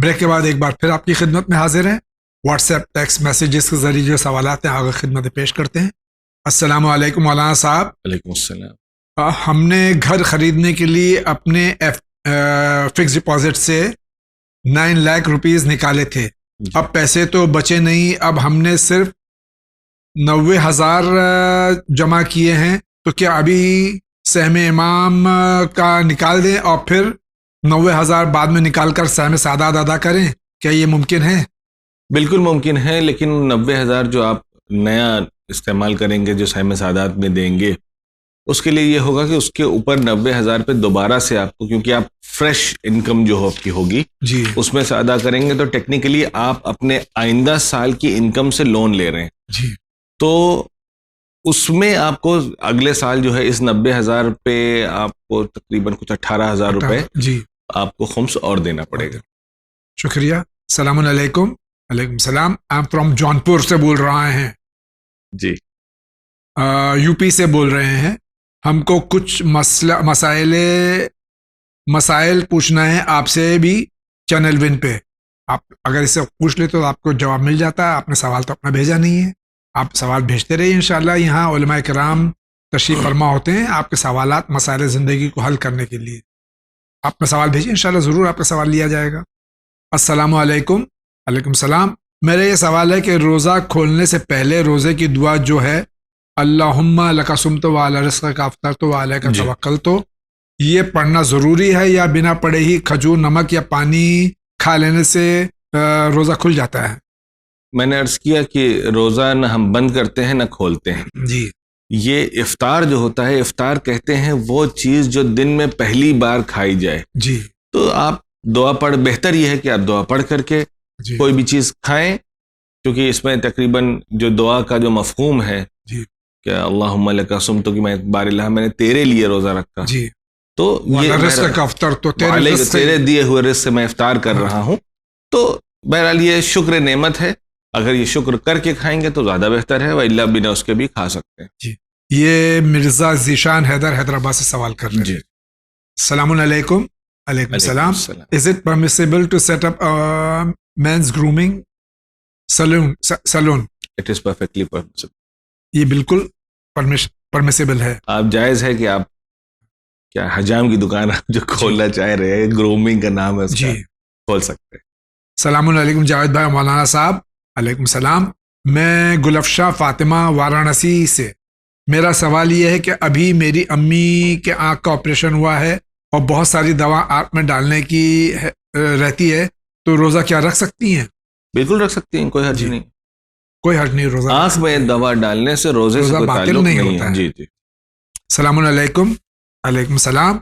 Break کے بعد ایک بار پھر آپ کی خدمت میں حاضر ہیں. واٹس ایپ ٹیکسٹ میسیجز کے ذریعے جو سوالات ہیں آگے خدمت پیش کرتے ہیں. السلام علیکم مولانا صاحب. وعلیکم السلام. ہم نے گھر خریدنے کے لیے اپنے فکس ڈپازٹ سے 9 لاکھ روپیز نکالے تھے. اب پیسے تو بچے نہیں, اب ہم نے صرف 90,000 جمع کیے ہیں, تو کیا ابھی سہم امام کا نکال دیں اور پھر 90,000 بعد میں نکال کر سہم سعادات ادا کریں؟ کیا یہ ممکن ہے؟ بالکل ممکن ہے, لیکن 90,000 جو آپ نیا استعمال کریں گے, جو سہم سعادات میں دیں گے, اس کے لیے یہ ہوگا کہ اس کے اوپر 90,000 پہ دوبارہ سے آپ کو, کیونکہ آپ فریش انکم جو آپ کی ہوگی جی اس میں سے ادا کریں گے, تو ٹیکنیکلی آپ اپنے آئندہ سال کی انکم سے لون لے رہے ہیں. جی تو اس میں آپ کو اگلے سال جو ہے اس 90,000 پہ آپ کو تقریباً کچھ 18,000 روپے جی آپ کو خمس اور دینا پڑے گا. شکریہ. السلام علیکم. وعلیکم السلام. آئی ایم فرام جونپور سے بول رہا ہیں. جی یو پی سے بول رہے ہیں. ہم کو کچھ مسائل پوچھنا ہے آپ سے بھی چینل ون پہ. آپ اگر اسے پوچھ لے تو آپ کو جواب مل جاتا ہے. آپ نے سوال تو اپنا بھیجا نہیں ہے, آپ سوال بھیجتے رہیے. انشاءاللہ یہاں علماء کرام تشریف فرما ہوتے ہیں آپ کے سوالات مسائل زندگی کو حل کرنے کے لیے. آپ نے سوال بھیجیے, انشاءاللہ ضرور آپ کا سوال لیا جائے گا. السلام علیکم. وعلیکم السلام. میرا یہ سوال ہے کہ روزہ کھولنے سے پہلے روزے کی دعا جو ہے اللہم لک صمت وعلی رزقک افطرت وعلیک توکلت, یہ پڑھنا ضروری ہے یا بنا پڑھے ہی کھجور, نمک یا پانی کھا لینے سے روزہ کھل جاتا ہے؟ میں نے عرض کیا کہ روزہ نہ ہم بند کرتے ہیں نہ کھولتے ہیں. جی یہ افطار جو ہوتا ہے, افطار کہتے ہیں وہ چیز جو دن میں پہلی بار کھائی جائے. جی تو آپ دعا پڑھ, بہتر یہ ہے کہ آپ دعا پڑھ کر کے جی کوئی بھی چیز کھائیں, کیونکہ اس میں تقریباً جو دعا کا جو مفہوم ہے جی کہ اللہم لک صمت, کہ میں بار اللہ میں نے تیرے لیے روزہ رکھا, جی تو یہ رزقک افطرت, تو تیرے دیے ہوئے رزق سے میں افطار کر رہا ہوں. تو بہرحال یہ شکر نعمت ہے, اگر یہ شکر کر کے کھائیں گے تو زیادہ بہتر ہے, وإلا بنا اس کے بھی کھا سکتے ہیں. جی یہ مرزا ذیشان حیدرآباد سے سوال کر رہے ہیں. جی السلام علیکم. علیکم السلام. Is it permissible to set up a men's grooming salon? It is perfectly permissible. یہ بالکل پرمیسیبل ہے. آپ جائز ہے کہ آپ کیا حجام کی دکان جو کھولنا چاہ رہے ہیں, گرومنگ کا نام ہے اس کا, کھول سکتے ہیں. السلام علیکم جاوید بھائی, مولانا صاحب. علیکم السلام. میں گلفشا فاطمہ وارانسی سے. میرا سوال یہ ہے کہ ابھی میری امی کے آنکھ کا آپریشن ہوا ہے اور بہت ساری دوا آنکھ میں ڈالنے کی رہتی ہے, تو روزہ کیا رکھ سکتی ہیں؟ بالکل رکھ سکتی ہیں, کوئی حرج نہیں. کوئی حرج نہیں. روزہ آنکھ میں دوا ڈالنے سے روزے سے کوئی تعلق نہیں ہوتا ہے. جی جی. السلام علیکم. علیکم السلام.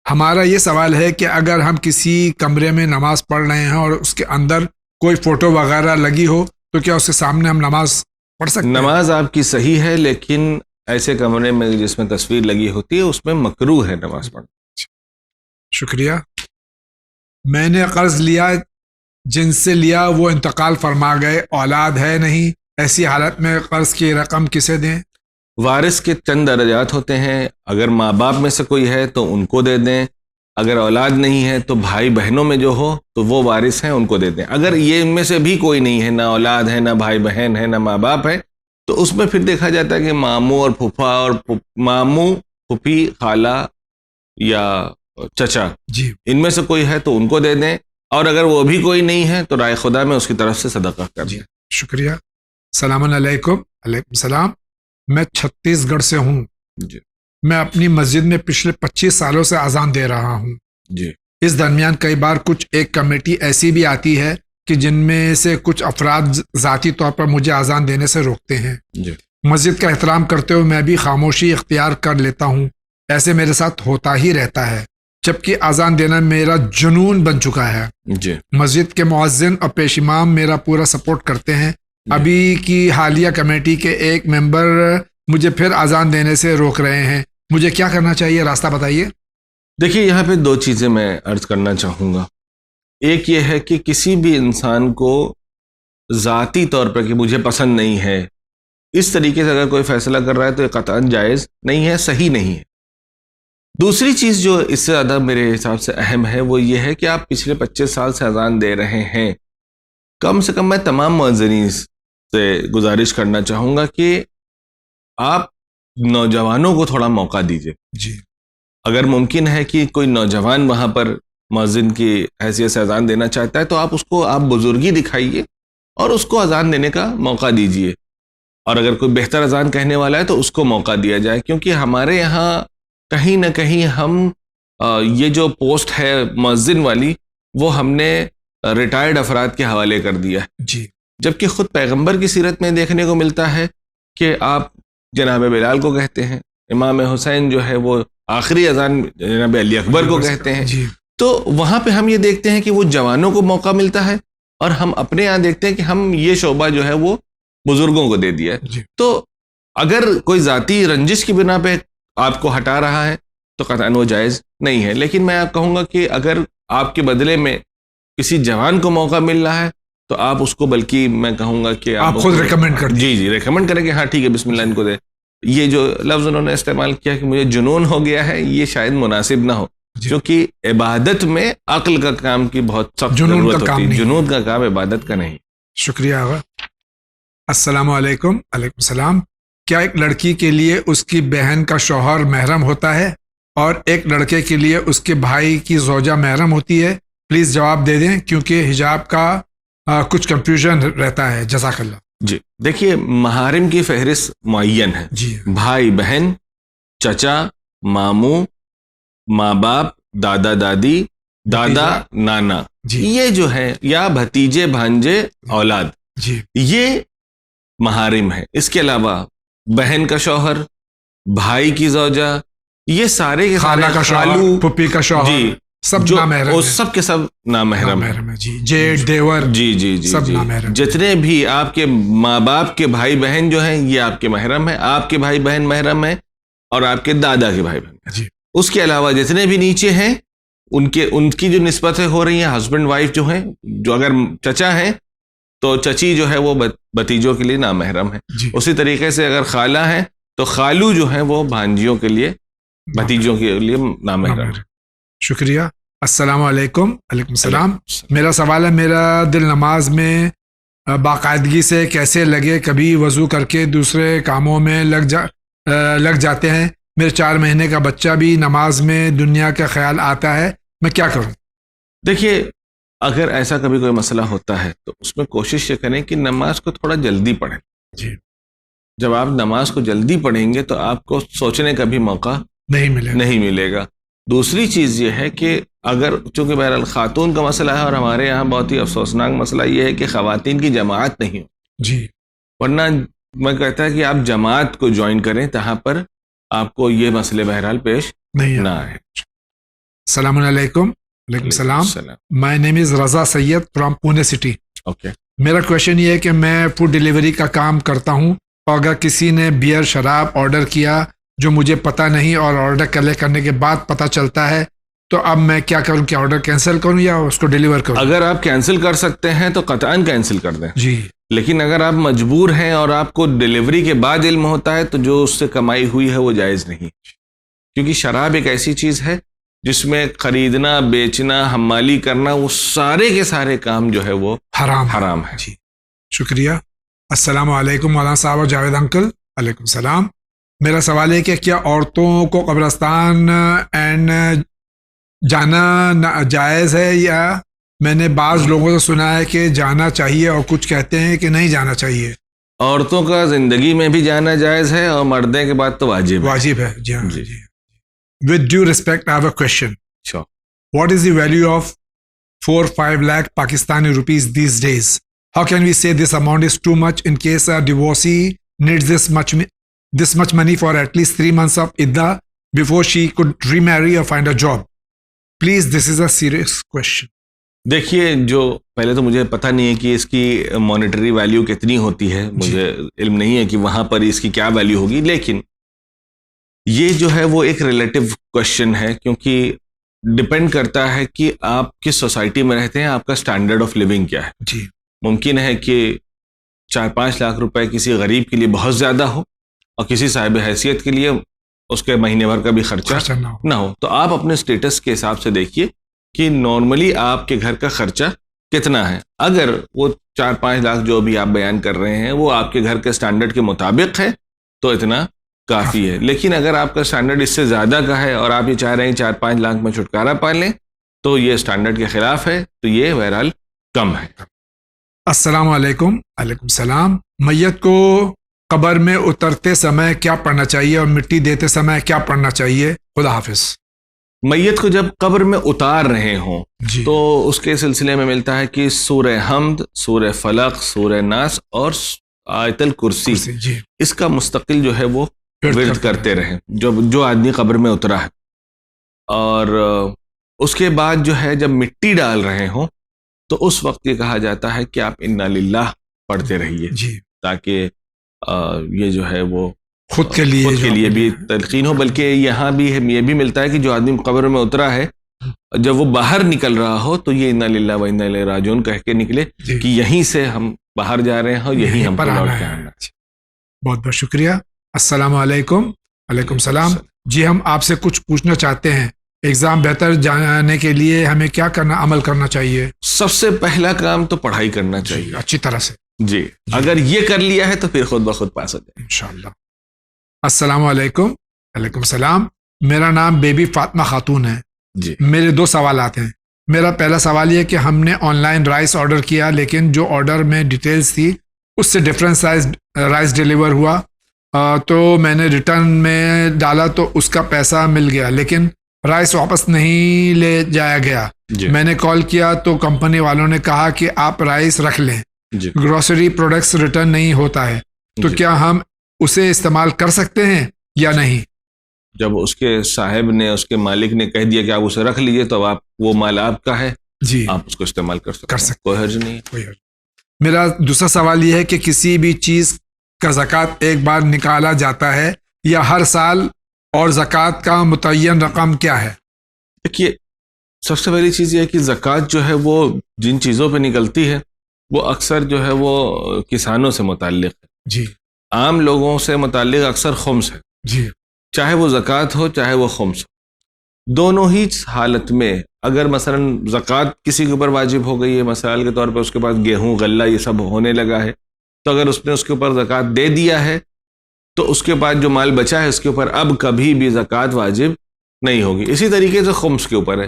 ہمارا یہ سوال ہے کہ اگر ہم کسی کمرے میں نماز پڑھ رہے ہیں اور اس کے اندر کوئی فوٹو وغیرہ لگی ہو, تو کیا اس کے سامنے ہم نماز پڑھ سکتے ہیں؟ نماز آپ کی صحیح ہے, لیکن ایسے کمرے میں جس میں تصویر لگی ہوتی ہے اس میں مکروہ ہے نماز پڑھنا. شکریہ. میں نے قرض لیا, جن سے لیا وہ انتقال فرما گئے, اولاد ہے نہیں, ایسی حالت میں قرض کی رقم کسے دیں؟ وارث کے چند درجات ہوتے ہیں. اگر ماں باپ میں سے کوئی ہے تو ان کو دے دیں, اگر اولاد نہیں ہے تو بھائی بہنوں میں جو ہو تو وہ وارث ہیں, ان کو دے دیں. اگر یہ ان میں سے بھی کوئی نہیں ہے, نہ اولاد ہے, نہ بھائی بہن ہے, نہ ماں باپ ہے, تو اس میں پھر دیکھا جاتا ہے کہ ماموں اور پھوپھا اور ماموں, پھوپھی, خالہ یا چچا, جی ان میں سے کوئی ہے تو ان کو دے دیں, اور اگر وہ بھی کوئی نہیں ہے تو رائے خدا میں اس کی طرف سے صدقہ کر دیں. شکریہ. السلام علیکم. علیکم السلام. میں چھتیس گڑھ سے ہوں. جی میں اپنی مسجد میں پچھلے 25 سالوں سے اذان دے رہا ہوں. جی. اس درمیان کئی بار کچھ ایک کمیٹی ایسی بھی آتی ہے کہ جن میں سے کچھ افراد ذاتی طور پر مجھے اذان دینے سے روکتے ہیں. جی. مسجد کا احترام کرتے ہوئے میں بھی خاموشی اختیار کر لیتا ہوں. ایسے میرے ساتھ ہوتا ہی رہتا ہے, جبکہ اذان دینا میرا جنون بن چکا ہے. جی. مسجد کے مؤذن اور پیش امام میرا پورا سپورٹ کرتے ہیں. ابھی کی حالیہ کمیٹی کے ایک ممبر مجھے پھر اذان دینے سے روک رہے ہیں. مجھے کیا کرنا چاہیے, راستہ بتائیے. دیکھیے, یہاں پہ 2 چیزیں میں عرض کرنا چاہوں گا. ایک یہ ہے کہ کسی بھی انسان کو ذاتی طور پر کہ مجھے پسند نہیں ہے, اس طریقے سے اگر کوئی فیصلہ کر رہا ہے تو یہ قطعاً جائز نہیں ہے, صحیح نہیں ہے. دوسری چیز جو اس سے زیادہ میرے حساب سے اہم ہے وہ یہ ہے کہ آپ پچھلے 25 سال سے اذان دے رہے ہیں. کم سے کم میں تمام مؤذنین سے گزارش کرنا چاہوں گا کہ آپ نوجوانوں کو تھوڑا موقع دیجیے. جی. اگر ممکن ہے کہ کوئی نوجوان وہاں پر مؤذن کی حیثیت سے اذان دینا چاہتا ہے تو آپ بزرگی دکھائیے اور اس کو اذان دینے کا موقع دیجیے. اور اگر کوئی بہتر اذان کہنے والا ہے تو اس کو موقع دیا جائے, کیونکہ ہمارے یہاں کہیں نہ کہیں ہم یہ جو پوسٹ ہے مؤذن والی وہ ہم نے ریٹائرڈ افراد کے حوالے کر دیا ہے. جی. جبکہ خود پیغمبر کی سیرت میں دیکھنے کو ملتا ہے کہ آپ جناب بلال کو کہتے ہیں, امام حسین جو ہے وہ آخری اذان جناب علی اکبر کو کہتے ہیں. جی. تو وہاں پہ ہم یہ دیکھتے ہیں کہ وہ جوانوں کو موقع ملتا ہے اور ہم اپنے یہاں دیکھتے ہیں کہ ہم یہ شعبہ جو ہے وہ بزرگوں کو دے دیا ہے. جی. تو اگر کوئی ذاتی رنجش کی بنا پہ آپ کو ہٹا رہا ہے تو قطعاً وہ جائز نہیں ہے. لیکن میں آپ کہوں گا کہ اگر آپ کے بدلے میں کسی جوان کو موقع مل رہا ہے تو آپ اس کو, بلکہ میں کہوں گا کہ آپ خود ریکمینڈ کر جی ریکمینڈ کریں کہ ہاں ٹھیک ہے بسم اللہ ان کو دے. یہ جو لفظ انہوں نے استعمال کیا کہ مجھے جنون ہو گیا ہے, یہ شاید مناسب نہ ہو, کیونکہ عبادت میں عقل کا کام کی بہت سخت ضرورت ہوتی ہے, جنون کا کام عبادت کا نہیں. شکریہ آغا. السلام علیکم. وعلیکم السلام. کیا ایک لڑکی کے لیے اس کی بہن کا شوہر محرم ہوتا ہے اور ایک لڑکے کے لیے اس کے بھائی کی زوجہ محرم ہوتی ہے؟ پلیز جواب دے دیں کیونکہ حجاب کا کچھ کنفیوژن رہتا ہے. جزاک اللہ. جی دیکھیے, محارم کی فہرست معین ہے. جی. بھائی بہن, چچا, ماموں, ماں باپ, دادا دادی, دادا نانا, جی. یہ جو ہے, یا بھتیجے بھانجے اولاد, جی. یہ محارم ہے. اس کے علاوہ بہن کا شوہر, بھائی کی زوجہ, یہ سارے کے خالہ کا شوہر, پھپھی کا شوہر, جی سب نامحرم ہیں. سب کے سب نامحرم ہیں. جی. جیٹ دیور, جی جی جی سب نامحرم. جتنے بھی آپ کے ماں باپ کے بھائی بہن جو ہیں یہ آپ کے محرم ہیں, آپ کے بھائی بہن محرم ہیں, اور آپ کے دادا کے بھائی بہن. جی. اس کے علاوہ جتنے بھی نیچے ہیں ان کی جو نسبتیں ہو رہی ہیں, ہسبینڈ وائف جو ہیں, جو اگر چچا ہیں تو چچی جو ہے وہ بھتیجوں کے لیے نامحرم ہے. جی. اسی طریقے سے اگر خالہ ہیں تو خالو جو ہیں وہ بھانجیوں کے لیے, بھتیجوں کے لیے نامحرم. شکریہ. السلام علیکم. وعلیکم السلام. میرا سوال ہے, میرا دل نماز میں باقاعدگی سے کیسے لگے؟ کبھی وضو کر کے دوسرے کاموں میں لگ جاتے ہیں. میرے 4 مہینے کا بچہ بھی نماز میں دنیا کا خیال آتا ہے, میں کیا کروں؟ دیکھیے, اگر ایسا کبھی کوئی مسئلہ ہوتا ہے تو اس میں کوشش یہ کریں کہ نماز کو تھوڑا جلدی پڑھیں. جی. جب آپ نماز کو جلدی پڑھیں گے تو آپ کو سوچنے کا بھی موقع نہیں ملے گا. دوسری چیز یہ ہے کہ اگر چونکہ بہرحال خاتون کا مسئلہ ہے, اور ہمارے یہاں بہت ہی افسوسناک مسئلہ یہ ہے کہ خواتین کی جماعت نہیں ہو. جی. ورنہ میں کہتا ہے کہ آپ جماعت کو جوائن کریں, تہاں پر آپ کو یہ مسئلے بہرحال پیش نہیں نہ آئے. السلام علیکم. وعلیکم السلام. مائی نیم از رضا سید فرام پونے سٹی. اوکے. میرا کویشچن یہ ہے کہ میں فوڈ ڈیلیوری کا کام کرتا ہوں, اور اگر کسی نے بیئر شراب آرڈر کیا جو مجھے پتہ نہیں اور آرڈر کرنے کے بعد پتہ چلتا ہے, تو اب میں کیا کروں؟ کیا آرڈر کینسل کروں یا اس کو ڈیلیور کروں؟ اگر آپ کینسل کر سکتے ہیں تو قطعاً کینسل کر دیں. جی. لیکن اگر آپ مجبور ہیں اور آپ کو ڈیلیوری کے بعد علم ہوتا ہے تو جو اس سے کمائی ہوئی ہے وہ جائز نہیں, کیونکہ شراب ایک ایسی چیز ہے جس میں خریدنا, بیچنا, حمالی کرنا, وہ سارے کے سارے کام جو ہے وہ حرام ہے. جی. شکریہ. السلام علیکم مولانا صاحب اور جاوید انکل. وعلیکم السلام. میرا سوال ہے کہ کیا عورتوں کو قبرستان جانا جائز ہے؟ یا میں نے بعض لوگوں سے سنا ہے کہ جانا چاہیے اور کچھ کہتے ہیں کہ نہیں جانا چاہیے. عورتوں کا زندگی میں بھی جانا جائز ہے اور مردے کے بعد تو واجب ہے. جی ہاں. جی. With due respect, I have a question. Sure. What is the value of 4-5 lakh Pakistani rupees these days? How can we say this amount is too much in case a divorcee needs this much money for at least 3 months of iddah before she could remarry or find a job? Please, this is a serious question. دیکھیے, جو پہلے تو مجھے پتہ نہیں ہے کہ اس کی مانیٹری ویلیو کتنی ہوتی ہے, مجھے علم نہیں ہے کہ وہاں پر اس کی کیا ویلیو ہوگی, لیکن یہ جو ہے وہ ایک ریلیٹیو کوشچن ہے, کیونکہ ڈپینڈ کرتا ہے کہ آپ کس سوسائٹی میں رہتے ہیں, آپ کا اسٹینڈرڈ آف لیونگ کیا ہے. جی. ممکن ہے کہ 4-5 لاکھ روپے کسی غریب کے لیے بہت زیادہ ہو اور کسی صاحب حیثیت کے لیے اس کے مہینے بھر کا بھی خرچہ نہ ہو. تو آپ اپنے اسٹیٹس کے حساب سے دیکھیے کہ نارملی آپ کے گھر کا خرچہ کتنا ہے. اگر وہ 4-5 لاکھ جو بھی آپ بیان کر رہے ہیں وہ آپ کے گھر کے اسٹینڈرڈ کے مطابق ہے تو اتنا کافی ہے. لیکن اگر آپ کا اسٹینڈرڈ اس سے زیادہ کا ہے اور آپ یہ چاہ رہے ہیں 4-5 لاکھ میں چھٹکارا پا لیں تو یہ اسٹینڈرڈ کے خلاف ہے, تو یہ بہرحال کم ہے. السلام علیکم. وعلیکم السلام. میت کو قبر میں اترتے سمے کیا پڑھنا چاہیے اور مٹی دیتے سمے کیا پڑھنا چاہیے؟ خدا حافظ. میت کو جب قبر میں اتار رہے ہوں جی. تو اس کے سلسلے میں ملتا ہے کہ سورہ حمد, سورہ فلق, سورہ ناس اور آیت الکرسی جی اس کا مستقل جو ہے وہ ورد کرتے رہیں جو آدمی قبر میں اترا ہے. اور اس کے بعد جو ہے جب مٹی ڈال رہے ہوں تو اس وقت یہ کہا جاتا ہے کہ آپ انا للہ پڑھتے رہیے جی تاکہ یہ جو ہے وہ خود کے لیے بھی تلقین ہو. بلکہ یہاں بھی یہ بھی ملتا ہے کہ جو آدمی قبر میں اترا ہے جب وہ باہر نکل رہا ہو تو یہ انا للہ و انا الیہ راجعون کہہ کے نکلے کہ یہیں سے ہم باہر جا رہے ہیں اور یہیں ہم پر لوٹ کے آنا. بہت بہت شکریہ. السلام علیکم. وعلیکم السلام. جی ہم آپ سے کچھ پوچھنا چاہتے ہیں. ایگزام بہتر جانے کے لیے ہمیں کیا عمل کرنا چاہیے؟ سب سے پہلا کام تو پڑھائی کرنا چاہیے اچھی طرح سے. جی اگر یہ کر لیا ہے تو پھر خود بخود پاس ہو جائے انشاءاللہ. السلام علیکم. وعلیکم السلام. میرا نام بیبی فاطمہ خاتون ہے. جی میرے 2 سوالات ہیں. میرا پہلا سوال یہ کہ ہم نے آن لائن رائس آرڈر کیا لیکن جو آرڈر میں ڈیٹیلز تھی اس سے ڈفرینٹ سائز رائس ڈیلیور ہوا تو میں نے ریٹرن میں ڈالا تو اس کا پیسہ مل گیا لیکن رائس واپس نہیں لے جایا گیا. جی میں نے کال کیا تو کمپنی والوں نے کہا کہ آپ رائس رکھ لیں. جی گروسری پروڈکٹس ریٹرن نہیں ہوتا ہے تو جی. کیا ہم اسے استعمال کر سکتے ہیں یا نہیں؟ جب اس کے صاحب نے اس کے مالک نے کہہ دیا کہ آپ اسے رکھ لیجئے تو آپ وہ مال آپ کا ہے جی آپ اس کو استعمال کر سکتے ہیں. کوئی حرج نہیں ہے. میرا دوسرا سوال یہ ہے کہ کسی بھی چیز کا زکوٰۃ ایک بار نکالا جاتا ہے یا ہر سال اور زکوٰۃ کا متعین رقم کیا ہے؟ دیکھیے سب سے پہلی چیز یہ ہے کہ زکوٰۃ جو ہے وہ جن چیزوں پہ نکلتی ہے وہ اکثر جو ہے وہ کسانوں سے متعلق ہے. جی عام لوگوں سے متعلق اکثر خمس ہے. جی چاہے وہ زکوٰۃ ہو چاہے وہ خمس ہو. دونوں ہی حالت میں اگر مثلا زکوٰۃ کسی کے اوپر واجب ہو گئی ہے مثال کے طور پہ اس کے پاس گیہوں غلہ یہ سب ہونے لگا ہے تو اگر اس نے اس کے اوپر زکوٰۃ دے دیا ہے تو اس کے بعد جو مال بچا ہے اس کے اوپر اب کبھی بھی زکوٰۃ واجب نہیں ہوگی. اسی طریقے سے خمس کے اوپر ہے.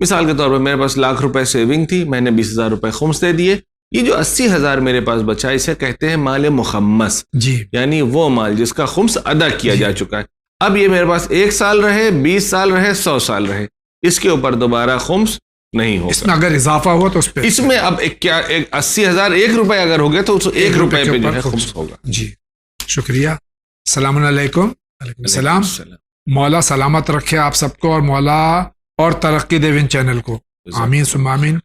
مثال کے طور پر میرے پاس 1,00,000 روپے سیونگ تھی میں نے 20,000 روپے خمس دے دیے. یہ جو 80,000 میرے پاس بچا اسے کہتے ہیں مال مخمس. جی یعنی وہ مال جس کا خمس ادا کیا جا چکا ہے. اب یہ میرے پاس 1 سال رہے 20 سال رہے 100 سال رہے اس کے اوپر دوبارہ خمس نہیں ہوگا. اس میں اگر اضافہ ہوا تو اس پہ اس میں اب 80,000 1 روپے اگر ہو گیا تو 1 روپے پہ جو ہے خمس ہوگا. جی شکریہ. السلام علیکم. وعلیکم السلام. مولا سلامت رکھے آپ سب کو اور مولا اور ترقی دے ان چینل کو. آمین ثم آمین.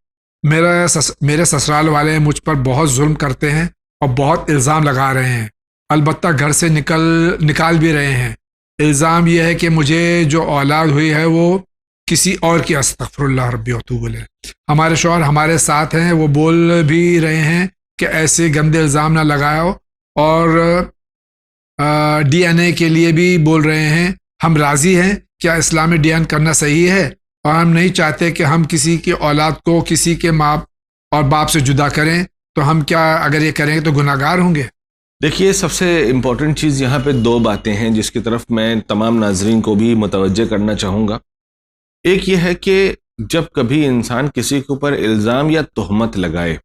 میرے سسرال والے مجھ پر بہت ظلم کرتے ہیں اور بہت الزام لگا رہے ہیں. البتہ گھر سے نکال بھی رہے ہیں. الزام یہ ہے کہ مجھے جو اولاد ہوئی ہے وہ کسی اور کی استغفر اللہ ربی واتوب الیہ. ہمارے شوہر ہمارے ساتھ ہیں وہ بول بھی رہے ہیں کہ ایسے گندے الزام نہ لگاؤ اور DNA کے لیے بھی بول رہے ہیں. ہم راضی ہیں. کیا اسلام میں DNA کرنا صحیح ہے؟ اور ہم نہیں چاہتے کہ ہم کسی کی اولاد کو کسی کے ماں اور باپ سے جدا کریں تو ہم کیا اگر یہ کریں تو گناہ گار ہوں گے؟ دیکھیے سب سے امپورٹنٹ چیز یہاں پہ 2 باتیں ہیں جس کی طرف میں تمام ناظرین کو بھی متوجہ کرنا چاہوں گا. ایک یہ ہے کہ جب کبھی انسان کسی کے اوپر الزام یا تہمت لگائے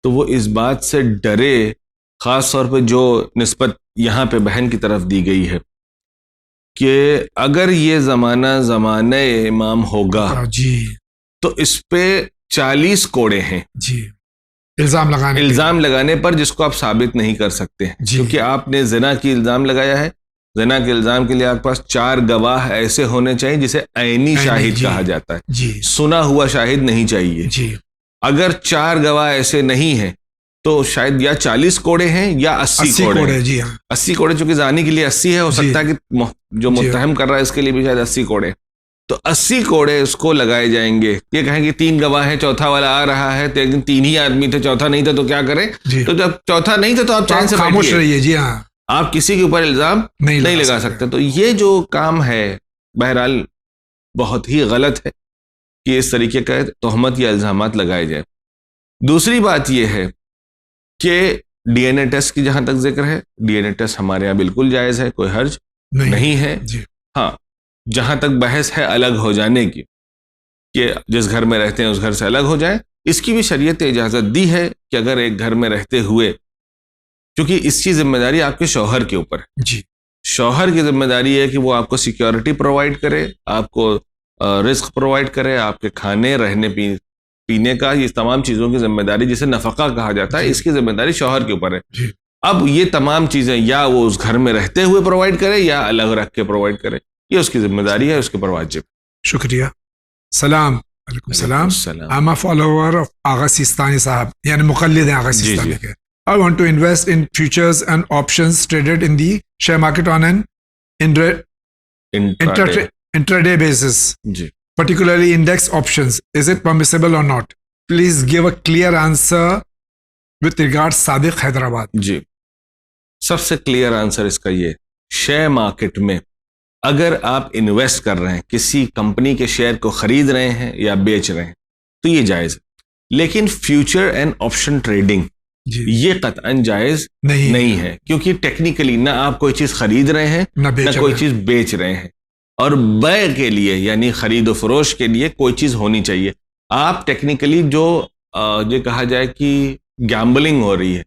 تو وہ اس بات سے ڈرے خاص طور پہ جو نسبت یہاں پہ بہن کی طرف دی گئی ہے کہ اگر یہ زمانہ امام ہوگا جی تو اس پہ 40 کوڑے ہیں. جی الزام لگانے پر جس کو آپ ثابت نہیں کر سکتے کیونکہ آپ نے زنا کی الزام لگایا ہے. زنا کے الزام کے لیے آپ کے پاس 4 گواہ ایسے ہونے چاہیے جسے عینی شاہد کہا جاتا ہے. جی سنا ہوا شاہد نہیں چاہیے. جی اگر 4 گواہ ایسے نہیں ہیں تو شاید یا 40 کوڑے ہیں یا 80 کوڑے. جی ہاں 80 کوڑے چونکہ زانی کے لیے 80 ہے ہو سکتا ہے کہ جو متہم کر رہا ہے اس کے لیے بھی شاید 80 کوڑے. تو 80 کوڑے اس کو لگائے جائیں گے. یہ کہیں کہ 3 گواہ ہیں چوتھا والا آ رہا ہے لیکن 3 ہی آدمی تھے چوتھا نہیں تھا تو کیا کریں. تو جب چوتھا نہیں تھا تو آپ چین سے خاموش رہیے. جی ہاں آپ کسی کے اوپر الزام نہیں لگا سکتے. تو یہ جو کام ہے بہرحال بہت ہی غلط ہے کہ اس طریقے کا تہمت یا الزامات لگائے جائے. دوسری بات یہ ہے کہ ڈی این اے ٹیسٹ کی جہاں تک ذکر ہے, ڈی این اے ٹیسٹ ہمارے یہاں بالکل جائز ہے, کوئی حرج نہیں ہے. ہاں, جہاں تک بحث ہے الگ ہو جانے کی کہ جس گھر میں رہتے ہیں اس گھر سے الگ ہو جائیں, اس کی بھی شریعت اجازت دی ہے کہ اگر ایک گھر میں رہتے ہوئے, کیونکہ اس کی ذمہ داری آپ کے شوہر کے اوپر ہے. جی, شوہر کی ذمہ داری ہے کہ وہ آپ کو سیکیورٹی پرووائڈ کرے, آپ کو رزق پرووائڈ کرے, آپ کے کھانے رہنے پینے کا, یہ تمام چیزوں کی ذمہ داری جسے نفقہ کہا جاتا ہے, اس کی ذمہ داری شوہر کے اوپر ہے. اب یہ تمام چیزیں یا وہ اس گھر میں رہتے ہوئے پرووائڈ کرے یا الگ رکھ کے پرووائڈ کرے, یہ اس کی ذمہ داری ہے, اس کے اوپر واجب. شکریہ. سلام علیکم. السلام. I'm a follower of آغا سیستانی صاحب, یعنی مقلد ہیں آغا سیستانی کے. I want to invest in futures and options traded in the share market on an intraday basis, particularly index options. Is it permissible or not? Please give a clear answer with regards صادق حیدرآباد. جی, سب سے clear answer اس کا یہ, share market میں اگر آپ invest کر رہے ہیں, کسی کمپنی کے شیئر کو خرید رہے ہیں یا بیچ رہے ہیں تو یہ جائز ہے. لیکن فیوچر اینڈ آپشن ٹریڈنگ یہ قطعاً جائز نہیں ہے, کیونکہ ٹیکنیکلی نہ آپ کوئی چیز خرید رہے ہیں نہ کوئی چیز بیچ رہے ہیں, اور بیع کے لیے یعنی خرید و فروش کے لیے کوئی چیز ہونی چاہیے. آپ ٹیکنیکلی جو یہ کہا جائے کہ گیمبلنگ ہو رہی ہے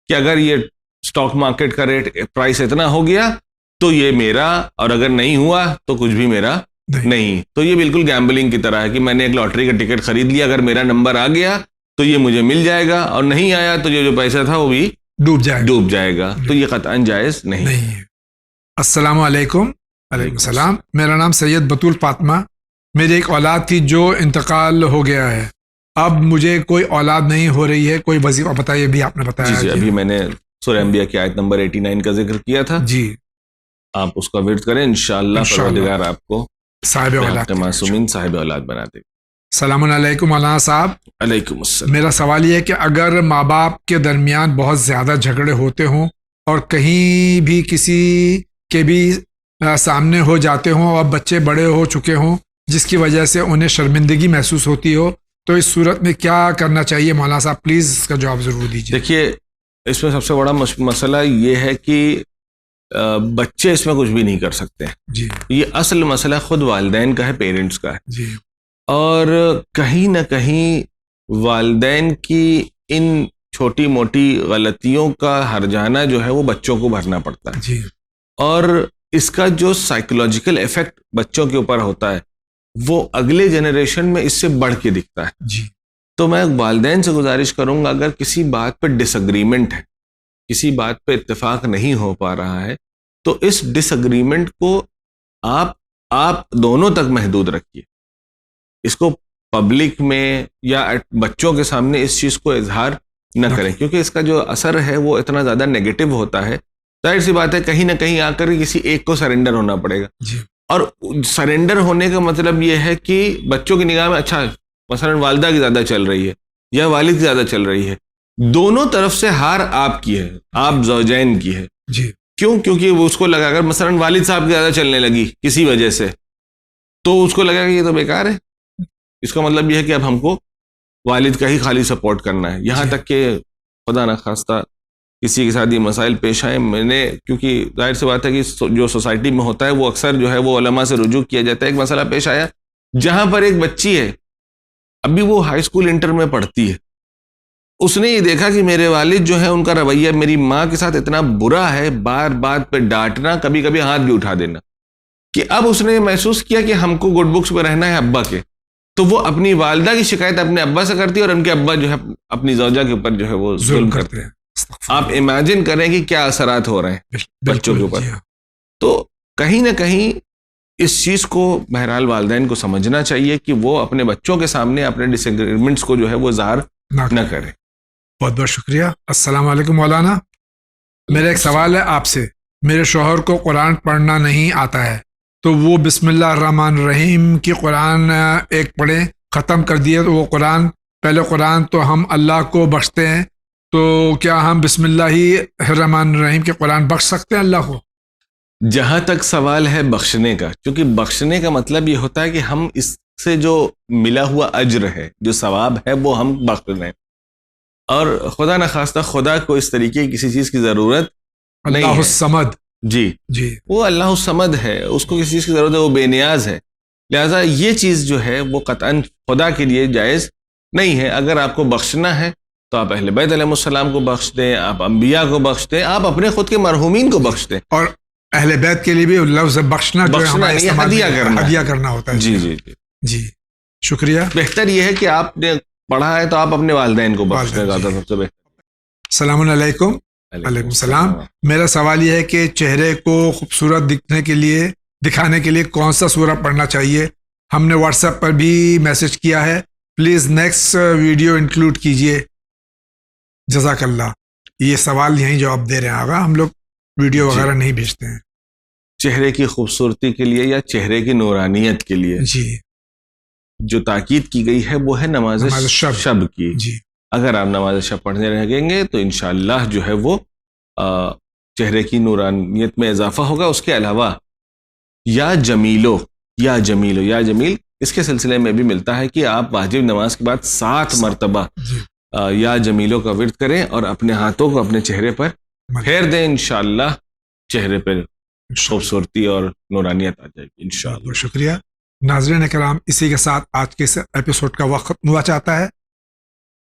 کہ اگر یہ اسٹاک مارکیٹ کا ریٹ پرائس اتنا ہو گیا تو یہ میرا, اور اگر نہیں ہوا تو کچھ بھی میرا نہیں, تو یہ بالکل گیمبلنگ کی طرح ہے کہ میں نے ایک لاٹری کا ٹکٹ خرید لیا, اگر میرا نمبر آ گیا تو یہ مجھے مل جائے گا, اور نہیں آیا تو یہ جو پیسہ تھا وہ بھی ڈوب جائے گا. تو یہ قطعاً جائز نہیں ہے. السلام علیکم. وعلیکم السلام. میرا نام سید بطول فاطمہ. میری ایک اولاد تھی جو انتقال ہو گیا ہے, اب مجھے کوئی اولاد نہیں ہو رہی ہے, کوئی وظیفہ بتائیے. بھی آپ نے بتایا جی, ابھی میں نے سورہ انبیاء کی آیت نمبر 89 کا ذکر کیا تھا. جی, آپ اس کا ورد کریں, انشاءاللہ پروردگار آپ کو صاحب اولاد معصومین صاحب اولاد بنا دے. السلام علیکم مولانا صاحب. علیکم السلام. میرا سوال یہ ہے کہ اگر ماں باپ کے درمیان بہت زیادہ جھگڑے ہوتے ہوں اور کہیں بھی کسی کے بھی سامنے ہو جاتے ہوں اور بچے بڑے ہو چکے ہوں جس کی وجہ سے انہیں شرمندگی محسوس ہوتی ہو, تو اس صورت میں کیا کرنا چاہیے مولانا صاحب؟ پلیز اس کا جواب ضرور دیجیے. دیکھیے, اس میں سب سے بڑا مسئلہ یہ ہے کہ بچے اس میں کچھ بھی نہیں کر سکتے. جی, یہ اصل مسئلہ خود والدین کا ہے, پیرنٹس کا ہے. جی, اور کہیں نہ کہیں والدین کی ان چھوٹی موٹی غلطیوں کا ہرجانہ جو ہے وہ بچوں کو بھرنا پڑتا ہے. جی, اور اس کا جو سائیکولوجیکل ایفیکٹ بچوں کے اوپر ہوتا ہے وہ اگلے جنریشن میں اس سے بڑھ کے دکھتا ہے. جی, تو میں والدین سے گزارش کروں گا, اگر کسی بات پہ ڈس اگریمنٹ ہے, کسی بات پہ اتفاق نہیں ہو پا رہا ہے, تو اس ڈس اگریمنٹ کو آپ دونوں تک محدود رکھیے. اس کو پبلک میں یا بچوں کے سامنے اس چیز کو اظہار نہ کریں, کیونکہ اس کا جو اثر ہے وہ اتنا زیادہ نیگیٹو ہوتا ہے. ظاہر سی بات ہے کہیں نہ کہیں آ کر کسی ایک کو سرنڈر ہونا پڑے گا. جی, اور سرنڈر ہونے کا مطلب یہ ہے کہ بچوں کی نگاہ میں اچھا مثلا والدہ کی زیادہ چل رہی ہے یا والد کی زیادہ چل رہی ہے, دونوں طرف سے ہار آپ کی ہے, آپ زوجین کی ہے. جی, کیوں؟ کیونکہ وہ اس کو لگا اگر مثلا والد صاحب کی زیادہ چلنے لگی کسی وجہ سے, تو اس کو لگا کہ یہ تو بیکار ہے. اس کا مطلب یہ ہے کہ اب ہم کو والد کا ہی خالی سپورٹ کرنا ہے. یہاں تک کہ خدا نخواستہ کسی کے ساتھ یہ مسائل پیش آئے, میں نے, کیونکہ ظاہر سی بات ہے کہ جو سوسائٹی میں ہوتا ہے وہ اکثر جو ہے وہ علماء سے رجوع کیا جاتا ہے. ایک مسئلہ پیش آیا جہاں پر ایک بچی ہے, ابھی وہ ہائی اسکول انٹر میں پڑھتی ہے, اس نے یہ دیکھا کہ میرے والد جو ہے ان کا رویہ میری ماں کے ساتھ اتنا برا ہے, بار بات پہ ڈانٹنا, کبھی کبھی ہاتھ بھی اٹھا دینا, کہ اب اس نے محسوس کیا کہ ہم کو گڈ بکس پہ رہنا ہے ابا کے. تو وہ اپنی والدہ کی شکایت اپنے ابا سے کرتی ہے اور ان کے ابا جو ہے اپنی زوجہ کے اوپر جو ہے وہ ظلم کرتے ہیں. آپ امیجن کریں کہ کیا اثرات ہو رہے ہیں بچوں کے اوپر. تو کہیں نہ کہیں اس چیز کو بہرحال والدین کو سمجھنا چاہیے کہ وہ اپنے بچوں کے سامنے اپنے ڈس ایگریمنٹس کو جو ہے وہ ظاہر نہ کریں. بہت بہت شکریہ. السلام علیکم مولانا. میرا ایک سوال ہے آپ سے. میرے شوہر کو قرآن پڑھنا نہیں آتا ہے, تو وہ بسم اللہ الرحمن الرحیم کی قرآن ایک پڑھے ختم کر دیے, تو وہ قرآن تو ہم اللہ کو بخشتے ہیں, تو کیا ہم بسم اللہ الرحمن الرحیم کے قرآن بخش سکتے ہیں اللہ کو؟ جہاں تک سوال ہے بخشنے کا، کیونکہ بخشنے کا مطلب یہ ہوتا ہے کہ ہم اس سے جو ملا ہوا اجر ہے، جو ثواب ہے، وہ ہم بخش رہے ہیں، اور خدا نخواستہ خدا کو اس طریقے کی کسی چیز کی ضرورت نہیں اللہ ہے. الصمد. جی وہ اللہ الصمد ہے، اس کو کسی چیز کی ضرورت ہے، وہ بے نیاز ہے، لہٰذا یہ چیز جو ہے وہ قطعاً خدا کے لیے جائز نہیں ہے. اگر آپ کو بخشنا ہے تو آپ اہل بیت علیہ السلام کو بخش دیں، آپ انبیاء کو بخش دیں، آپ اپنے خود کے مرحومین کو بخش دیں. اور اہل بیت کے لیے بھی لفظ بخشنا جو ہے ہمارے استعمال ہدیہ کرنا ہوتا ہے. جی شکریہ. بہتر یہ ہے کہ آپ نے پڑھا ہے تو آپ اپنے والدین کو بخش دیں، زیادہ سب سے بہتر. السلام علیکم. وعلیکم السلام. میرا سوال یہ ہے کہ چہرے کو خوبصورت دکھانے کے لیے کون سا سورہ پڑھنا چاہیے؟ ہم نے واٹس ایپ پر بھی میسج کیا ہے، پلیز نیکسٹ ویڈیو انکلوڈ کیجیے. جزاک اللہ. یہ سوال یہیں جواب دے رہے ہیں آگا، ہم لوگ ویڈیو وغیرہ نہیں بھیجتے ہیں. چہرے کی خوبصورتی کے لیے یا چہرے کی نورانیت کے لیے جی جو تاکید کی گئی ہے وہ ہے نماز شب کی. جی اگر آپ نماز شب پڑھنے رہیں گے تو انشاءاللہ جو ہے وہ چہرے کی نورانیت میں اضافہ ہوگا. اس کے علاوہ یا جمیل اس کے سلسلے میں بھی ملتا ہے کہ آپ واجب نماز کے بعد 7 مرتبہ یا جمیلوں کا ورد کریں اور اپنے ہاتھوں کو اپنے چہرے پر پھیر دیں، انشاءاللہ چہرے پر خوبصورتی اور نورانیت آ جائے گی انشاءاللہ. بہت شکریہ. ناظرین کرام، اسی کے ساتھ آج کے اس ایپیسوڈ کا وقت ختم ہوا چاہتا ہے.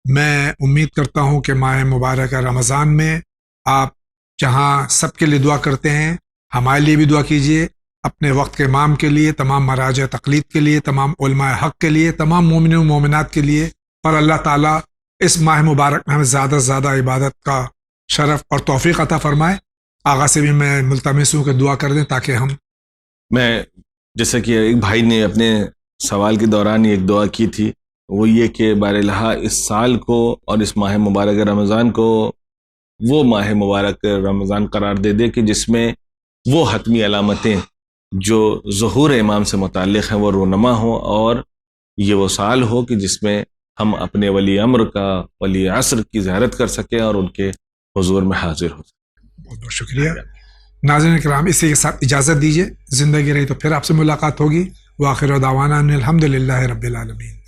میں امید کرتا ہوں کہ ماہ مبارک رمضان میں آپ جہاں سب کے لیے دعا کرتے ہیں، ہمارے لیے بھی دعا کیجیے، اپنے وقت کے امام کے لیے، تمام مراجع تقلید کے لیے، تمام علماء حق کے لیے، تمام مومنین و مومنات کے لیے، اور اللہ تعالیٰ اس ماہ مبارک میں ہمیں زیادہ سے زیادہ عبادت کا شرف اور توفیق عطا فرمائے. آغا سے بھی میں ملتمس ہوں کہ دعا کر دیں تاکہ میں جیسے کہ ایک بھائی نے اپنے سوال کے دوران ایک دعا کی تھی، وہ یہ کہ بار الہ اس سال کو اور اس ماہ مبارک رمضان کو وہ ماہ مبارک رمضان قرار دے دے کہ جس میں وہ حتمی علامتیں جو ظہور امام سے متعلق ہیں وہ رونما ہوں، اور یہ وہ سال ہو کہ جس میں ہم اپنے ولی امر کا، ولی عصر کی زیارت کر سکیں اور ان کے حضور میں حاضر ہو سکیں. بہت بہت شکریہ. ناظرین کرام، اسی کے ساتھ اجازت دیجیے، زندگی رہی تو پھر آپ سے ملاقات ہوگی. وآخر دعوانا ان الحمدللہ رب العالمین.